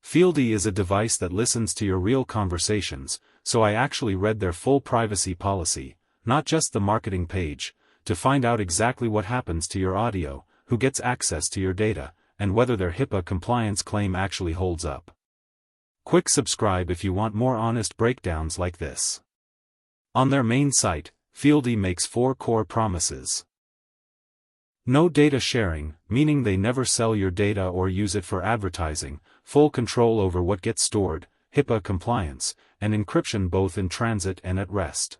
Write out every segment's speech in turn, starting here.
Fieldy is a device that listens to your real conversations, so I actually read their full privacy policy, not just the marketing page, to find out exactly what happens to your audio, who gets access to your data, and whether their HIPAA compliance claim actually holds up. Quick subscribe if you want more honest breakdowns like this. On their main site, Fieldy makes 4 core promises. No data sharing, meaning they never sell your data or use it for advertising, full control over what gets stored, HIPAA compliance, and encryption both in transit and at rest.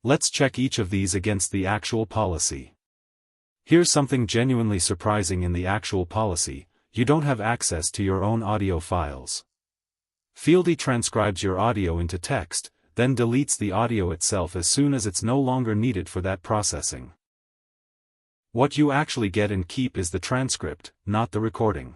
Let's check each of these against the actual policy. Here's something genuinely surprising in the actual policy: you don't have access to your own audio files. Fieldy transcribes your audio into text, then deletes the audio itself as soon as it's no longer needed for that processing. What you actually get and keep is the transcript, not the recording.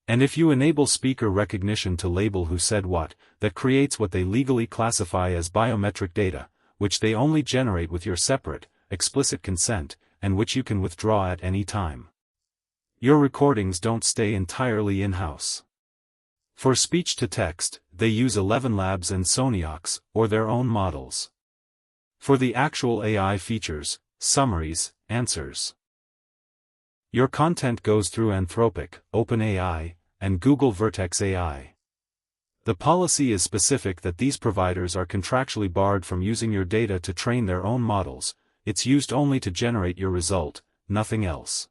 And if you enable speaker recognition to label who said what, that creates what they legally classify as biometric data, which they only generate with your separate, explicit consent, and which you can withdraw at any time. Your recordings don't stay entirely in-house. For speech-to-text, they use 11 Labs and Soniox, or their own models. For the actual AI features, summaries, answers. Your content goes through Anthropic, OpenAI, and Google Vertex AI. The policy is specific that these providers are contractually barred from using your data to train their own models. It's used only to generate your result, nothing else.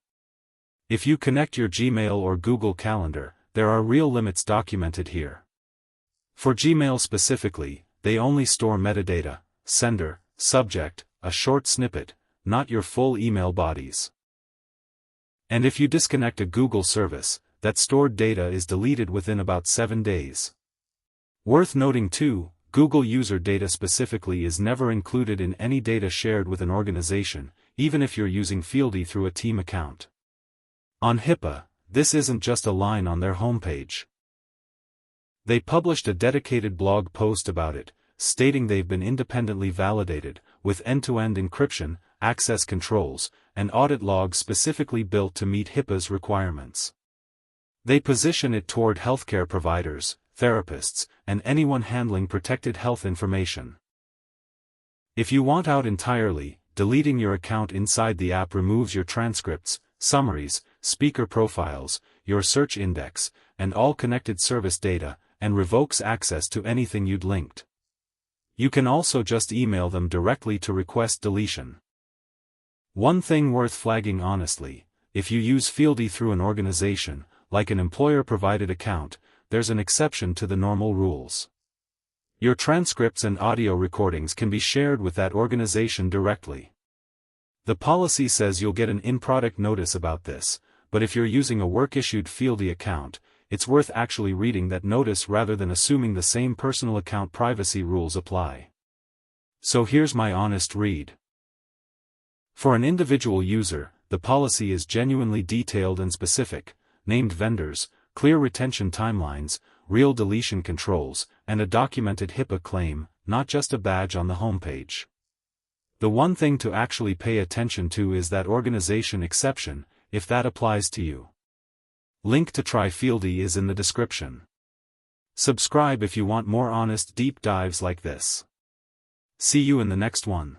If you connect your Gmail or Google Calendar, there are real limits documented here. For Gmail specifically, they only store metadata, sender, subject, a short snippet, not your full email bodies. And if you disconnect a Google service, that stored data is deleted within about 7 days. Worth noting too, Google user data specifically is never included in any data shared with an organization, even if you're using Fieldy through a team account. On HIPAA, this isn't just a line on their homepage. They published a dedicated blog post about it, stating they've been independently validated, with end-to-end encryption, access controls, and audit logs specifically built to meet HIPAA's requirements. They position it toward healthcare providers, therapists, and anyone handling protected health information. If you want out entirely, deleting your account inside the app removes your transcripts, summaries, speaker profiles, your search index, and all connected service data, and revokes access to anything you'd linked. You can also just email them directly to request deletion. One thing worth flagging honestly: if you use Fieldy through an organization, like an employer-provided account, there's an exception to the normal rules. Your transcripts and audio recordings can be shared with that organization directly. The policy says you'll get an in-product notice about this, but if you're using a work-issued Fieldy account, it's worth actually reading that notice rather than assuming the same personal account privacy rules apply. So here's my honest read. For an individual user, the policy is genuinely detailed and specific: named vendors, clear retention timelines, real deletion controls, and a documented HIPAA claim, not just a badge on the homepage. The one thing to actually pay attention to is that organization exception, if that applies to you. Link to try Fieldy is in the description. Subscribe if you want more honest deep dives like this. See you in the next one.